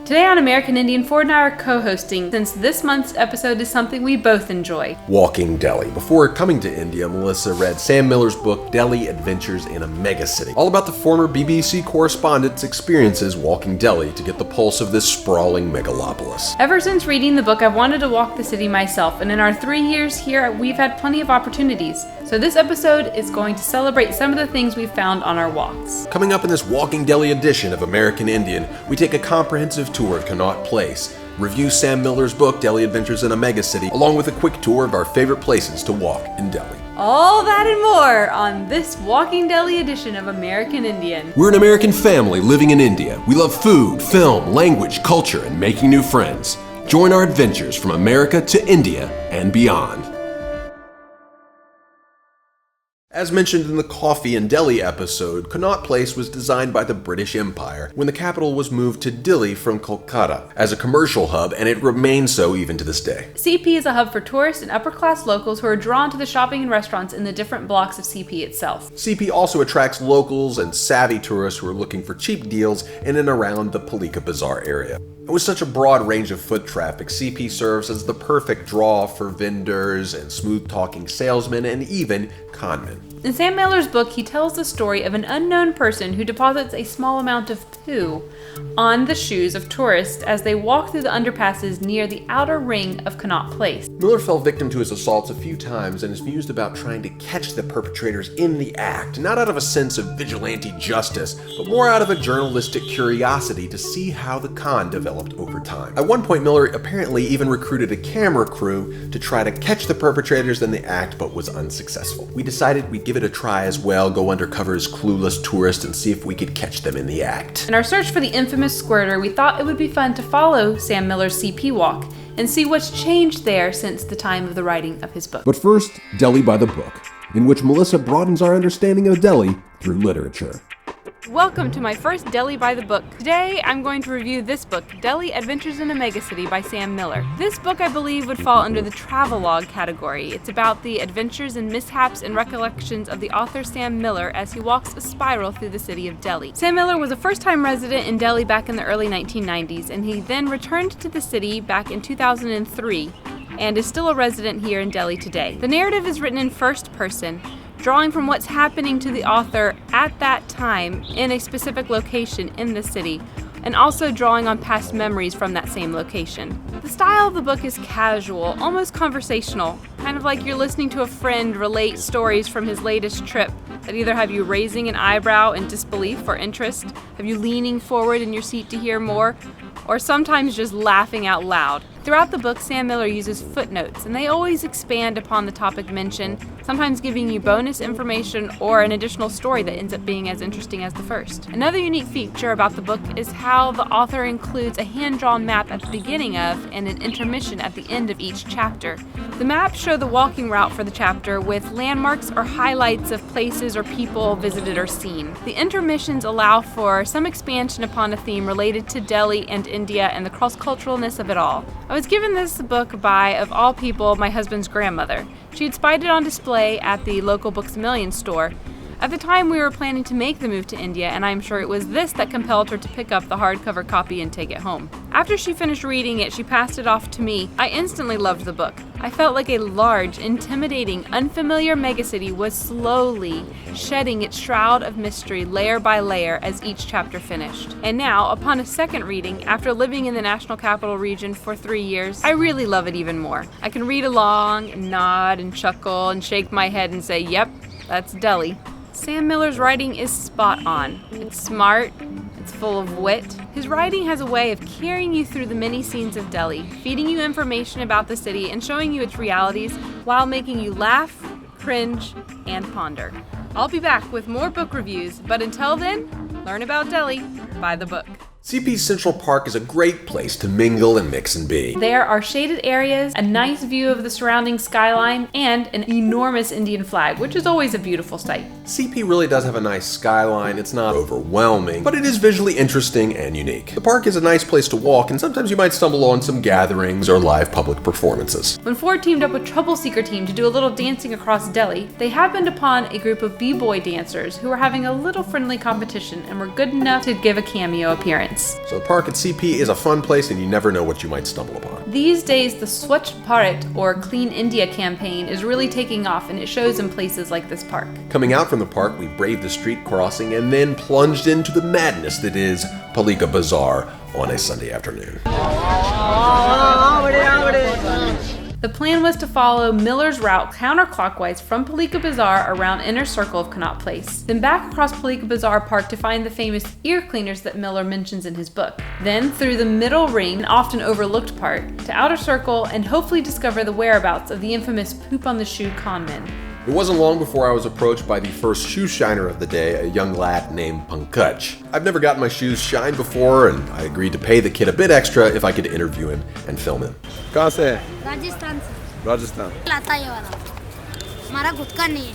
Today on American Indian, Ford and I are co-hosting since this month's episode is something we both enjoy. Walking Delhi. Before coming to India, Melissa read Sam Miller's book, Delhi Adventures in a Megacity, all about the former BBC correspondent's experiences walking Delhi to get the pulse of this sprawling megalopolis. Ever since reading the book, I've wanted to walk the city myself, and in our 3 years here, we've had plenty of opportunities. So this episode is going to celebrate some of the things we've found on our walks. Coming up in this Walking Delhi edition of American Indian, we take a comprehensive tour of Connaught Place, review Sam Miller's book, Delhi Adventures in a Megacity, along with a quick tour of our favorite places to walk in Delhi. All that and more on this Walking Delhi edition of American Indian. We're an American family living in India. We love food, film, language, culture, and making new friends. Join our adventures from America to India and beyond. As mentioned in the Coffee in Delhi episode, Connaught Place was designed by the British Empire when the capital was moved to Delhi from Kolkata as a commercial hub, and it remains so even to this day. CP is a hub for tourists and upper-class locals who are drawn to the shopping and restaurants in the different blocks of CP itself. CP also attracts locals and savvy tourists who are looking for cheap deals in and around the Palika Bazaar area. With such a broad range of foot traffic, CP serves as the perfect draw for vendors and smooth-talking salesmen and even conmen. In Sam Miller's book, he tells the story of an unknown person who deposits a small amount of poo on the shoes of tourists as they walk through the underpasses near the outer ring of Connaught Place. Miller fell victim to his assaults a few times and is mused about trying to catch the perpetrators in the act, not out of a sense of vigilante justice, but more out of a journalistic curiosity to see how the con developed over time. At one point, Miller apparently even recruited a camera crew to try to catch the perpetrators in the act, but was unsuccessful. We decided we'd give it a try as well, go undercover as clueless tourists and see if we could catch them in the act. In our search for the infamous squirter, we thought it would be fun to follow Sam Miller's CP walk and see what's changed there since the time of the writing of his book. But first, Delhi by the Book, in which Melissa broadens our understanding of Delhi through literature. Welcome to my first Delhi by the Book. Today, I'm going to review this book, Delhi Adventures in a Megacity by Sam Miller. This book, I believe, would fall under the travelogue category. It's about the adventures and mishaps and recollections of the author Sam Miller as he walks a spiral through the city of Delhi. Sam Miller was a first-time resident in Delhi back in the early 1990s, and he then returned to the city back in 2003 and is still a resident here in Delhi today. The narrative is written in first person, drawing from what's happening to the author at that time in a specific location in the city, and also drawing on past memories from that same location. The style of the book is casual, almost conversational, kind of like you're listening to a friend relate stories from his latest trip that either have you raising an eyebrow in disbelief or interest, have you leaning forward in your seat to hear more, or sometimes just laughing out loud. Throughout the book, Sam Miller uses footnotes, and they always expand upon the topic mentioned, sometimes giving you bonus information or an additional story that ends up being as interesting as the first. Another unique feature about the book is how the author includes a hand-drawn map at the beginning of and an intermission at the end of each chapter. The maps show the walking route for the chapter with landmarks or highlights of places or people visited or seen. The intermissions allow for some expansion upon a theme related to Delhi and India and the cross-culturalness of it all. I was given this book by, of all people, my husband's grandmother. She had spied it on display at the local Books A Million store. At the time, we were planning to make the move to India, and I'm sure it was this that compelled her to pick up the hardcover copy and take it home. After she finished reading it, she passed it off to me. I instantly loved the book. I felt like a large, intimidating, unfamiliar megacity was slowly shedding its shroud of mystery layer by layer as each chapter finished. And now, upon a second reading, after living in the National Capital Region for 3 years, I really love it even more. I can read along and nod and chuckle and shake my head and say, yep, that's Delhi. Sam Miller's writing is spot on. It's smart, it's full of wit. His writing has a way of carrying you through the many scenes of Delhi, feeding you information about the city and showing you its realities while making you laugh, cringe, and ponder. I'll be back with more book reviews, but until then, learn about Delhi by the book. CP's Central Park is a great place to mingle and mix and be. There are shaded areas, a nice view of the surrounding skyline, and an enormous Indian flag, which is always a beautiful sight. CP really does have a nice skyline. It's not overwhelming, but it is visually interesting and unique. The park is a nice place to walk, and sometimes you might stumble on some gatherings or live public performances. When Ford teamed up with Trouble Seeker Team to do a little dancing across Delhi, they happened upon a group of b-boy dancers who were having a little friendly competition and were good enough to give a cameo appearance. events. So the park at CP is a fun place and you never know what you might stumble upon. These days, the Swachh Bharat, or Clean India campaign, is really taking off, and it shows in places like this park. Coming out from the park, we braved the street crossing and then plunged into the madness that is Palika Bazaar on a Sunday afternoon. The plan was to follow Miller's route counterclockwise from Palika Bazaar around inner circle of Connaught Place, then back across Palika Bazaar Park to find the famous ear cleaners that Miller mentions in his book, then through the middle ring, an often overlooked part, to outer circle and hopefully discover the whereabouts of the infamous poop on the shoe conmen. It wasn't long before I was approached by the first shoe shiner of the day, a young lad named Pankaj. I've never gotten my shoes shined before, and I agreed to pay the kid a bit extra if I could interview him and film him. कहाँ से है? राजस्थान से राजस्थान। लाता ये वाला हमारा खुद का नहीं है।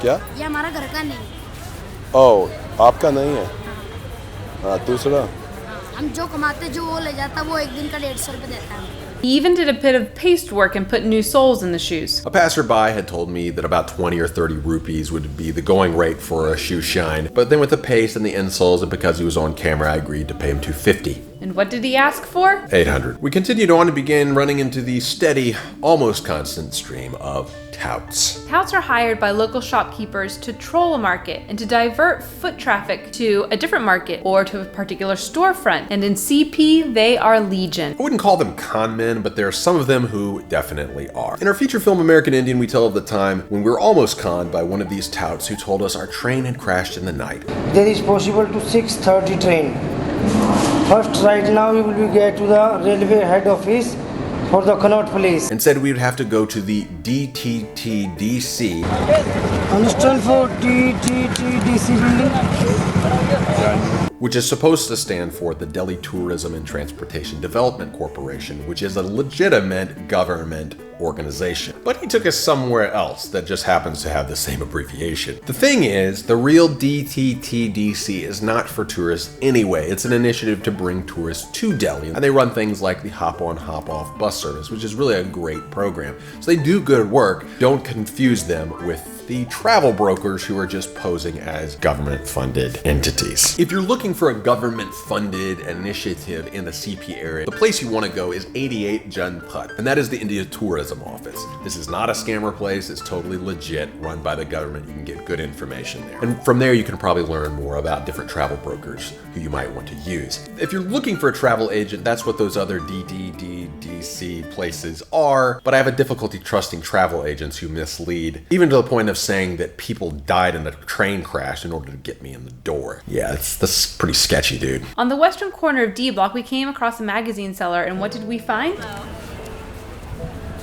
क्या? ये हमारा घर का नहीं है। ओह, आपका नहीं है? हाँ, दूसरा? हम जो कमाते जो वो ले जाता, वो एक दिन का 150 रुपये देता है। He even did a bit of paste work and put new soles in the shoes. A passerby had told me that about 20 or 30 rupees would be the going rate for a shoe shine, but then with the paste and the insoles and because he was on camera, I agreed to pay him $250. And what did he ask for? $800. We continued on and began running into the steady, almost constant stream of touts. Touts are hired by local shopkeepers to troll a market and to divert foot traffic to a different market or to a particular storefront. And in CP, they are legion. I wouldn't call them con men, but there are some of them who definitely are. In our feature film American Indian, we tell of the time when we were almost conned by one of these touts who told us our train had crashed in the night. There is possible to 6:30 train. First, right now we will get to the railway head office for the Connaught Place. And said we would have to go to the DTTDC. Understand for DTTDC building? Which is supposed to stand for the Delhi Tourism and Transportation Development Corporation, which is a legitimate government organization. But he took us somewhere else that just happens to have the same abbreviation. The thing is, the real DTTDC is not for tourists anyway. It's an initiative to bring tourists to Delhi. And they run things like the hop-on, hop-off bus service, which is really a great program. So they do good work. Don't confuse them with the travel brokers who are just posing as government-funded entities. If you're looking for a government-funded initiative in the CP area, the place you want to go is 88 Janpat, and that is the India Tourism Office. This is not a scammer place. It's totally legit, run by the government. You can get good information there. And from there, you can probably learn more about different travel brokers who you might want to use. If you're looking for a travel agent, that's what those other DTTDC places are, but I have a difficulty trusting travel agents who mislead, even to the point of saying that people died in a train crash in order to get me in the door. Yeah, that's pretty sketchy, dude. On the western corner of D Block, we came across a magazine seller, and what did we find?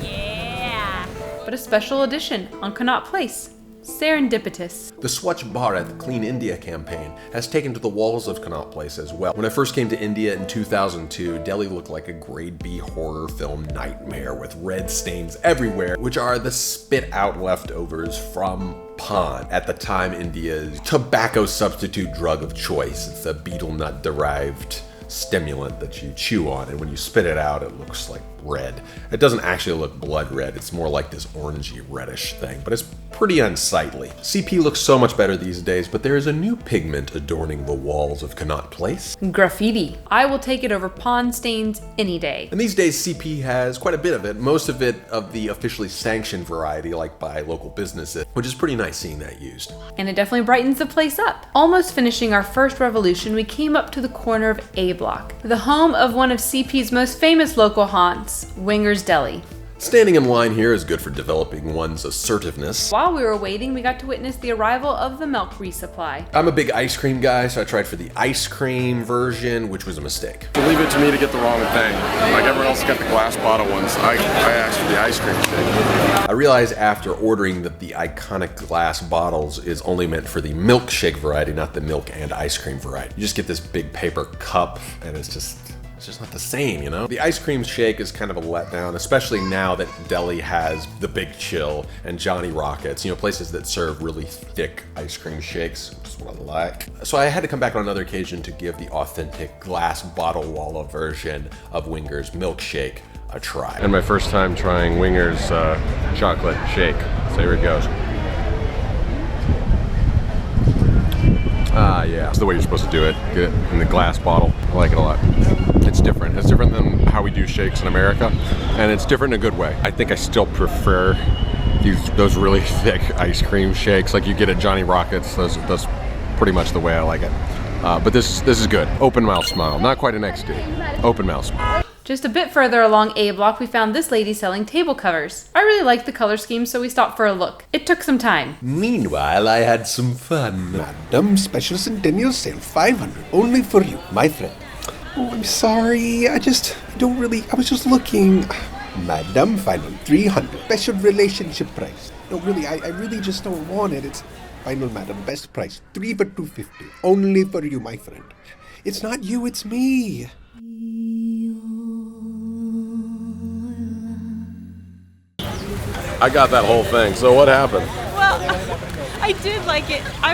Yeah. But a special edition on Connaught Place. Serendipitous. The Swachh Bharat Clean India campaign has taken to the walls of Connaught Place as well. When I first came to India in 2002, Delhi looked like a grade B horror film nightmare with red stains everywhere, which are the spit out leftovers from pan, at the time India's tobacco substitute drug of choice. It's a betel nut derived stimulant that you chew on, and when you spit it out, it looks like red. It doesn't actually look blood red, it's more like this orangey reddish thing, but it's pretty unsightly. CP looks so much better these days, but there is a new pigment adorning the walls of Connaught Place. Graffiti. I will take it over pawn stains any day. And these days CP has quite a bit of it, most of it of the officially sanctioned variety, like by local businesses, which is pretty nice seeing that used. And it definitely brightens the place up. Almost finishing our first revolution, we came up to the corner of A Block, the home of one of CP's most famous local haunts, Winger's Deli. Standing in line here is good for developing one's assertiveness. While we were waiting, we got to witness the arrival of the milk resupply. I'm a big ice cream guy, so I tried for the ice cream version, which was a mistake. Leave it to me to get the wrong thing. Like everyone else got the glass bottle ones. I asked for the ice cream shake. I realized after ordering that the iconic glass bottles is only meant for the milkshake variety, not the milk and ice cream variety. You just get this big paper cup, and it's just not the same, you know? The ice cream shake is kind of a letdown, especially now that Delhi has the Big Chill and Johnny Rockets, you know, places that serve really thick ice cream shakes, which is what I like. So I had to come back on another occasion to give the authentic glass bottle walla version of Winger's milkshake a try. And my first time trying Winger's chocolate shake. So here it goes. Yeah. It's the way you're supposed to do it. Get it in the glass bottle. I like it a lot. It's different. It's different than how we do shakes in America, and it's different in a good way. I think I still prefer those really thick ice cream shakes like you get at Johnny Rockets. That's pretty much the way I like it. But this is good. Open mouth smile. Not quite an XD. Open mouth smile. Just a bit further along A block, we found this lady selling table covers. I really liked the color scheme, so we stopped for a look. It took some time. Meanwhile, I had some fun. Madam, special centennial sale, 500, only for you, my friend. Oh, I'm sorry, I was just looking. Madam, final 300, special relationship price. No, really, I really just don't want it. It's final, madam, best price, 3 for 250, only for you, my friend. It's not you, it's me. I got that whole thing. So what happened? Well, I did like it. I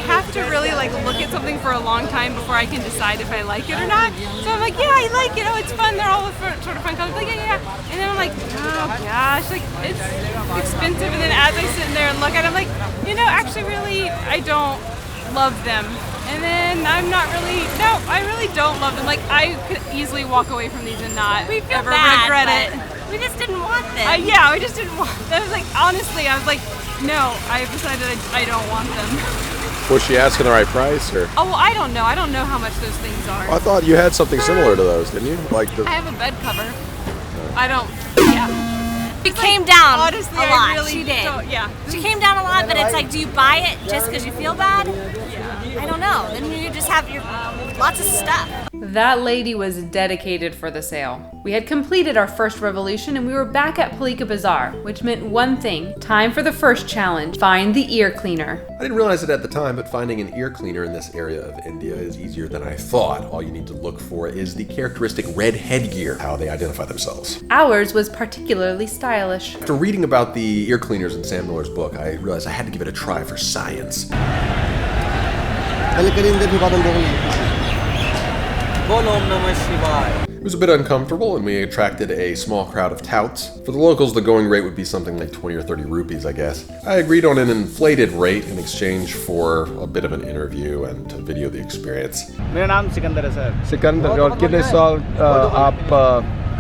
have to really look at something for a long time before I can decide if I like it or not. So I'm like, yeah, I like it. Oh, it's fun. They're all sort of fun colors. Like, yeah. And then I'm like, oh gosh, it's expensive. And then as I sit there and look at it, I'm like, actually, really, I don't love them. And then I really don't love them. Like, I could easily walk away from these and not ever regret it. We just didn't want them. We just didn't want them. I was like, honestly, no, I've decided I don't want them. Was she asking the right price, or? Oh, well, I don't know. I don't know how much those things are. I thought you had something similar to those, didn't you? I have a bed cover. She came down honestly, a lot. I really she did. Yeah. She came down a lot, but it's like, do you buy it just because you feel bad? Yeah. I don't know. Then you just have your lots of stuff. That lady was dedicated for the sale. We had completed our first revolution and we were back at Palika Bazaar, which meant one thing: time for the first challenge: find the ear cleaner. I didn't realize it at the time, but finding an ear cleaner in this area of India is easier than I thought. All you need to look for is the characteristic red headgear, how they identify themselves. Ours was particularly stylish. After reading about the ear cleaners in Sam Miller's book, I realized I had to give it a try for science. It was a bit uncomfortable, and we attracted a small crowd of touts. For the locals, the going rate would be something like 20 or 30 rupees, I guess. I agreed on an inflated rate in exchange for a bit of an interview and to video the experience. मेरा नाम सिकंदर है sir. Sikandar, और कितने साल आप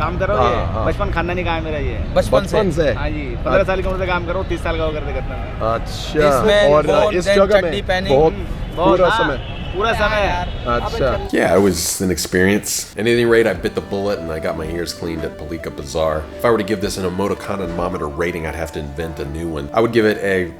काम कर रहे हो? ये बचपन खानदानी काम मेरा ये। बचपन से? हाँ जी, 15 साल की उम्र से काम करो, 30 साल का हो करते करता मैं। अच्छा, और इस जगह में पूरा समय? Yeah, it was an experience. At any rate, I bit the bullet and I got my ears cleaned at Palika Bazaar. If I were to give this an emoticon rating, I'd have to invent a new one. I would give it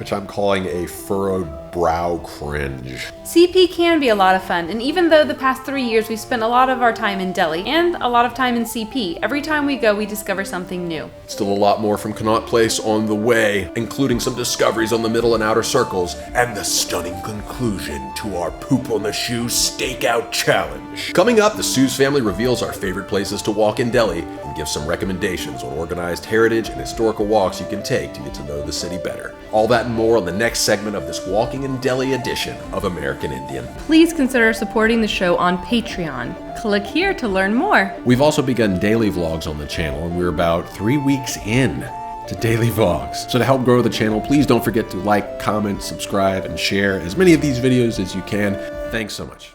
which I'm calling a furrowed brow cringe. CP can be a lot of fun, and even though the past 3 years we've spent a lot of our time in Delhi and a lot of time in CP, every time we go we discover something new. Still a lot more from Connaught Place on the way, including some discoveries on the middle and outer circles, and the stunning conclusion to our poop on the shoe stakeout challenge. Coming up, the Sue's family reveals our favorite places to walk in Delhi and gives some recommendations on organized heritage and historical walks you can take to get to know the city better. All that and more on the next segment of this Walking in Delhi edition of American Indian. Please consider supporting the show on Patreon. Click here to learn more. We've also begun daily vlogs on the channel, and we're about 3 weeks in to daily vlogs. So to help grow the channel, please don't forget to like, comment, subscribe, and share as many of these videos as you can. Thanks so much.